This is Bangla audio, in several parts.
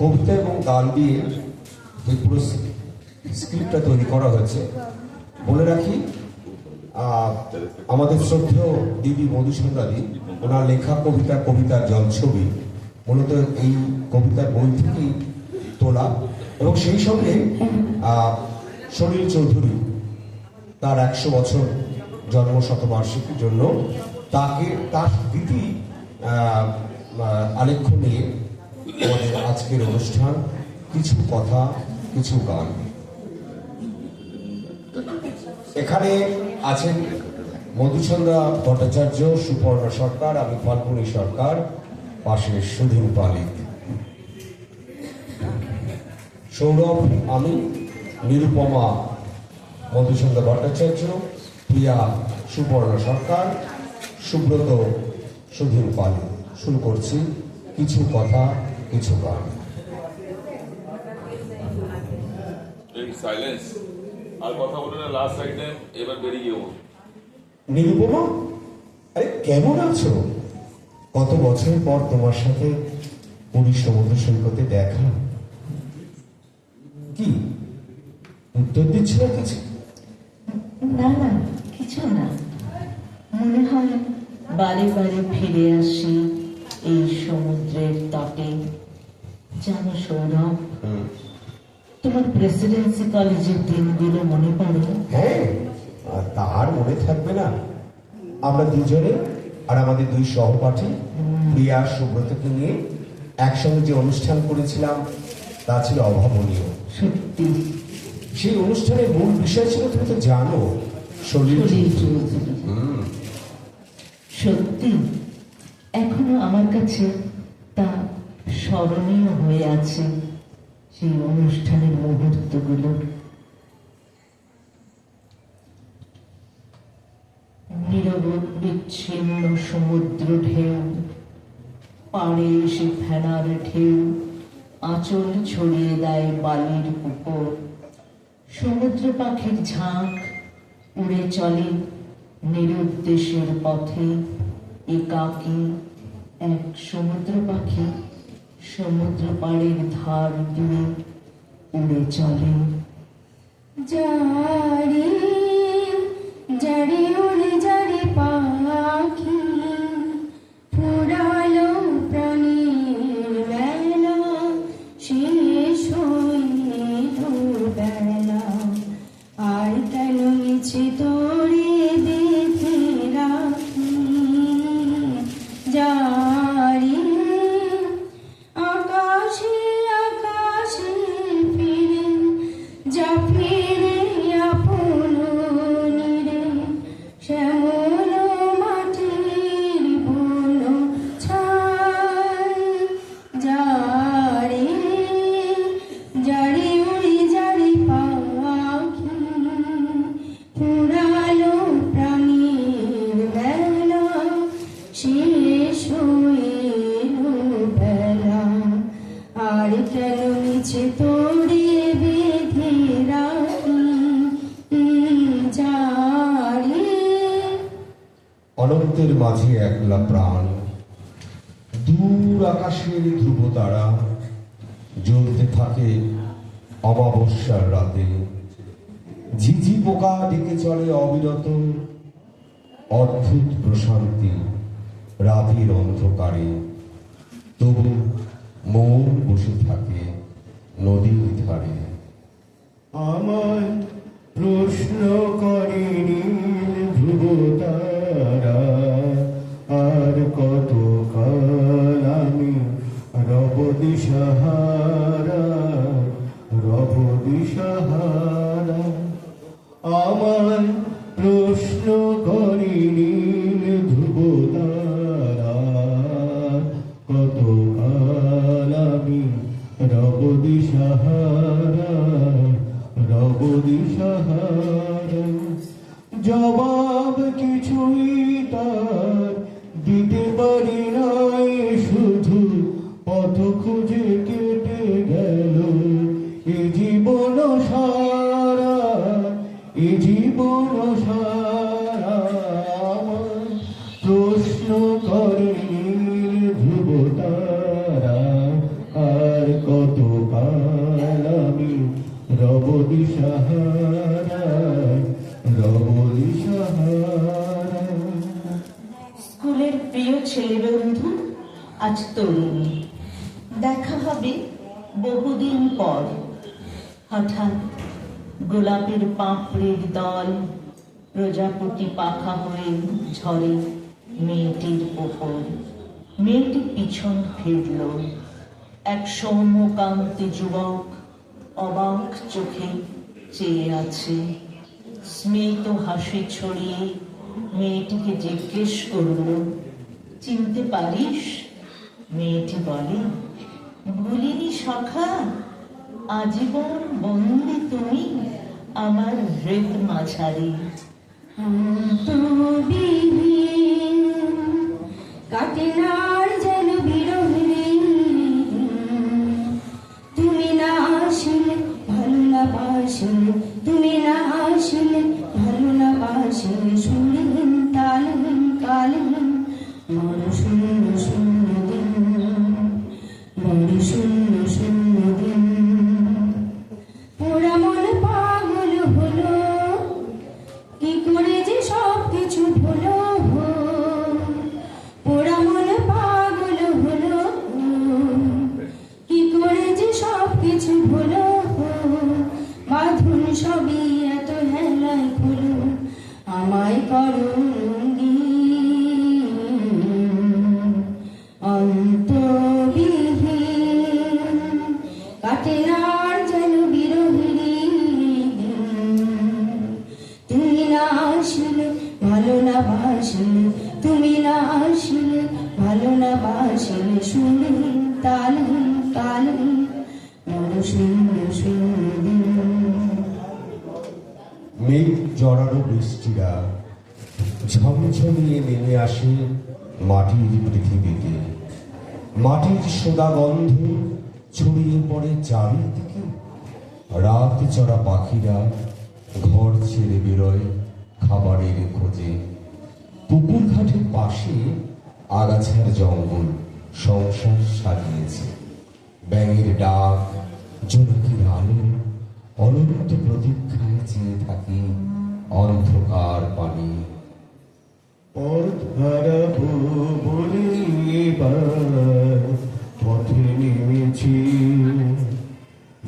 কবিতা এবং গান দিয়ে যে পুরো স্ক্রিপ্টটা তৈরি করা হয়েছে, বলে রাখি আমাদের শ্রদ্ধেয় দিদি মধুসন্ধ্যাদি ওনার লেখা কবিতার জলছবি মূলত এই কবিতার বই থেকেই তোলা, এবং সেই সঙ্গে সলিল চৌধুরী তার 100 বছর জন্ম শতবার্ষিকীর জন্য তার স্মৃতি আলেখ্য নিয়ে আমাদের আজকের অনুষ্ঠান, কিছু কথা কিছু গান। এখানে আছেন মধুসন্ধ্যা ভট্টাচার্য, সুপর্ণা সরকার, আমি ফাল্গুনী সরকার, পাশে সুধীন পালিক, সৌরভ, আমি, নিরুপমা মধুসন্ধ্যা ভট্টাচার্য, প্রিয়া সুপর্ণা সরকার, সুব্রত সুধীন পালিক। শুরু করছি কিছু কথা কিছু গান। আর কথা বলে না, লাস্ট আইটেম এবার বেরিয়ে যাবো। নিরুপমা, আরে কেমন আছো? কত বছর পর তোমার সাথে পুরী সমুদ্র সৈকতে দেখা। কি উত্তর দিচ্ছ না কিছু? না না, কিছু না। মনে হয় বারে বারে ফিরে আসি এই সমুদ্রের তটে। জানো সৌরভ, তোমার প্রেসিডেন্সি কলেজের দিনগুলো মনে পড়ে? হ্যাঁ, তার মনে থাকবে না? আমরা দুজনে আর আমাদের 2 সহপাঠী প্রিয়া সুব্রতকে নিয়ে একসঙ্গে যে অনুষ্ঠান করেছিলাম তা ছিল অভাবনীয়। সত্যি, সেই অনুষ্ঠানের মূল বিষয় ছিল, তুমি তো জানো, সলিল চৌধুরী। সত্যি, এখনো আমার কাছে তা স্মরণীয় হয়ে আছে, সেই অনুষ্ঠানের মুহূর্তগুলো। নীরব বিচ্ছিন্ন সমুদ্র ঢেউ, পাড়ে এসে ফেনার ঢেউ আঁচল ছড়িয়ে দেয় বালির উপর। সমুদ্র পাখির ঝাঁক উড়ে চলে নিরুদ্দেশের পথে। একাকী এক সমুদ্র পাখি সমুদ্র পাড়ের ধার দিয়ে উড়ে চলে। যারে যারে উড়ে যারে পাখি, ফুরালো প্রাণীর বেলা, শেষ হইল বেলা, আর কেন মিছে তোরে দেখে রাখি। যারে আকাশে আকাশে ফিরে যা, ফিরে আপন নিরে, শ্যামল মাটির বন ছাই। যারে যারে উড়ে যারে পাখি, ফুরালো প্রাণীর বেলা, শেষ হইল বেলা, আর কেন মিছে তোরে বেঁধে রাখি। যারে অনন্তের মাঝে একলা প্রাণ, দূর আকাশের ধ্রুব তারা জ্বলতে থাকে অমাবস্যার রাতে। ঝিঝি পোকা ডেকে চলে অবিরত, অদ্ভুত প্রশান্তি রাতের অন্ধকারে। তবু মন বসে থাকে নদীর ধারে। আমায় প্রশ্ন করে নীল ধ্রুব তারা, আর কত কাল আমি রব দিশাহারা, রব দিশাহারা। আমায় প্রশ্ন করে নীল ধ্রুব তারা, কত কাল আমি রব দিশাহারা, রব দিশাহারা। জবাব কিছুই তার দিতে পারি নাই, শুধু পথ খুঁজে কেটে গেল এ জীবন সারা, এ জীবন সারা। আমায় প্রশ্ন করে ধ্রুবতা সাহারা রবলি সাহারা। স্কুলের প্রিয় ছেলে বন্ধু আজ তরুণী, দেখা হবে বহুদিন পর। হঠাৎ গোলাপের পাপড়ির দল প্রজাপতি পাখা হয়ে ঝরে মেয়েটির ওপর। মেয়েটি পিছন ফিরল। এক সৌম্যকান্তি যুবক অবাক চোখে চেয়ে আছে। স্মিত হাসি ছড়িয়ে মেয়েটিকে জিজ্ঞেস করল, চিনতে পারিস? মেয়েটি বলে, ভুলিনি সখা, আজীবন বন্দি তুমি আমার হৃদ মাঝারি। অন্তবিহীন কাটে না আর যেন বিরহে, তুমি না আসলে ভালো না বাসলে, তুমি না আসলে ভালো না বাসলে, শুনলেন তালহীন কালহীন বড় শূন্য শূন্য দিন, বড় শূন্য শূন্য দিন। পোড়া মন পাগল হলো, কি করে যে সব কিছু ভুলো। পোড়া মন পাগল হলো, কি করে যে সব কিছু ভুলো। বাঁধুন সবই এত হেলায় খুলো, আমায় করো রঙিন। অন্তবিহীন কাটে না আর যেন বিরহের দিন, তুমি না আসলে ভালো না বাসলে, তুমি না আসলে ভালো না বাসলে, শুনলেন তালহীন কালহীন বড় শূন্য শূন্য দিন। মেঘ জড়ানো বৃষ্টিরা ঝমঝমিয়ে নেমে আসে মাটির পৃথিবীতে। মাটির সোদা গন্ধ ছড়িয়ে পড়ে চারিদিকে। রাত চড়া পাখিরা ঘর ছেড়ে বেরোয় খাবারের খোঁজে। পুকুর ঘাটের পাশে আগাছার জঙ্গল সংসার সাজিয়েছে। ব্যাঙের ডাক, জোনাকির আলো, অনন্ত প্রতীক্ষায় চেয়ে থাকি অন্ধকার পানি। পথ হারাবো বলে এবার পথে নেমেছি,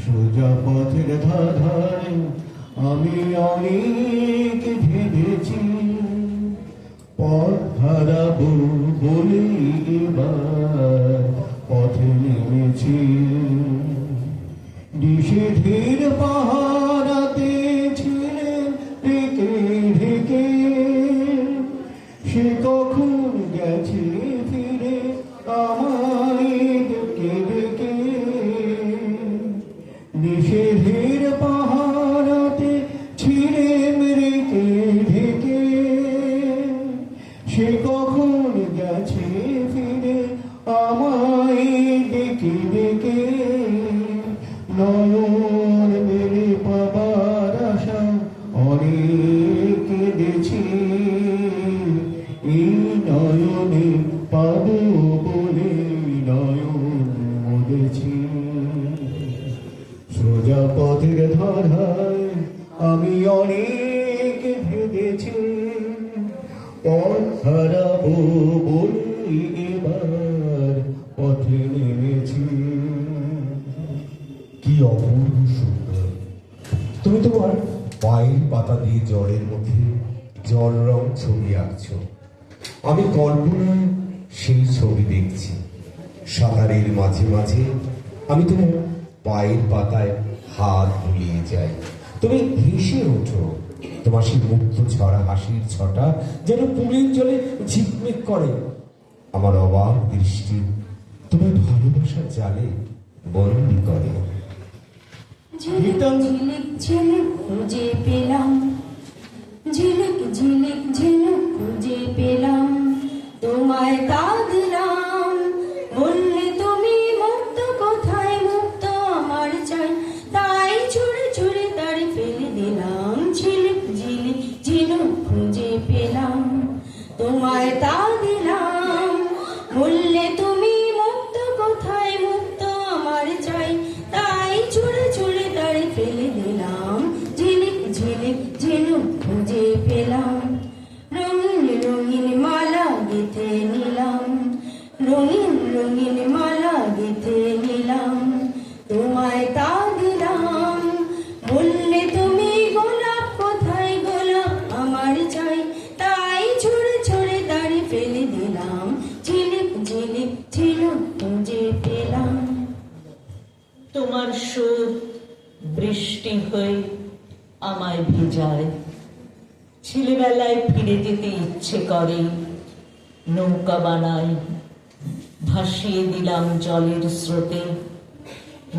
সোজা পথের ধারে আমি অনেক ভেবেছি। পথ হারাবো বলে এবার পথে নেমেছি, নিষেধের পাহারাতে ছিলেন ঢেকে ঢেকে, সে কখন গেছে ফিরে আমায় ডেকে ডেকে। নিষেধের পাহারাতে ছিলেন রেখে ঢেকে, সে কখন গেছে ফিরে আমায় ডেকে ডেকে। নয়ন মেরে পাবার আশা অনেক কেঁদেছি, এই নয়নে পাবো বলে নয়ন মুদেছি। সোজা পথের ধারায় আমি অনেক ভেবেছি, পথ হারাবো বলে এবার পথে নেমেছি। কি অপূর্ব সুন্দর! তুমি তোমার পায়ের পাতা দিয়ে জলের মধ্যে জল রং ছবি আঁকছো। আমি কল্পনায় সেই ছবি দেখছি। সাঁতারের মাঝে মাঝে আমি তোমার পায়ের পাতায় হাত বুলিয়ে যাই। তুমি হেসে ওঠো। তোমার সেই মুক্ত ছড়া হাসির ছটা যেন পুরীর জলে ঝিকমিক করে। আমার অবাক দৃষ্টি তোমার ভালোবাসার জালে বন্দী করে। ঝিলিক ঝিলিক ঝিলিক খুঁজে পেলাম, ঝিলিক ঝিলিক ঝিলিক খুঁজে পেলাম, তোমায় তা দিলাম। বললে তুমি মুক্ত, কোথায় মুক্ত আমার চাই, তাই ছুড়ে ছুড়ে তারে ফেলে দিলাম। ঝিলিক ঝিলিক ঝিলিক খুঁজে পেলাম, তোমায় তা দিলাম। বললে তুমি মুক্ত, কোথায় মুক্ত আমার চাই, তাই ছুড়ে ছুড়ে তারে ফেলে দিলাম। রঙিন মালা গেঁথে নিলাম, তোমায় তা দিলাম। বললে তুমি গোলাপ কোথায়, গোলাপ আমার চাই, তাই ছুঁড়ে ছুঁড়ে তারে ফেলে দিলাম। ঝিলিক ঝিলিক ঝিনুক খুঁজে পেলাম। তোমার সুর বৃষ্টি হয়ে আমায় ভিজায়, ছেলেবেলায় ফিরে যেতে ইচ্ছে করে। নৌকা বানাই, ভাসিয়ে দিলাম জলের স্রোতে।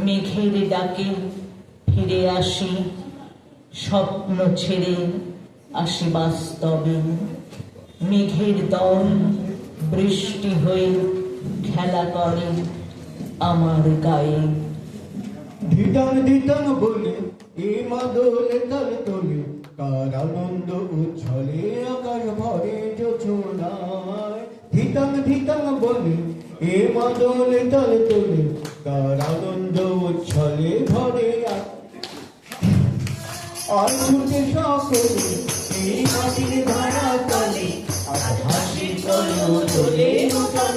মেঘের ডাকে ফিরে আসি, স্বপ্ন ছেড়ে আসি বাস্তবে। মেঘের দল বৃষ্টি হয়ে খেলা করে আমার গায়ে। ধিতাং ধিতাং বলে এ মাদলে তাল তোলে, কার আনন্দ উচ্ছলে আকাশ ভরে যোছনায়। ধিতাং ধিতাং বলে এ মাদলে তাল তোলে, কার আনন্দ উচ্ছলে ভরে আর ছুটে সকলে এই মাটির ধারা তলে। আর হাসি চলো চলে নূতন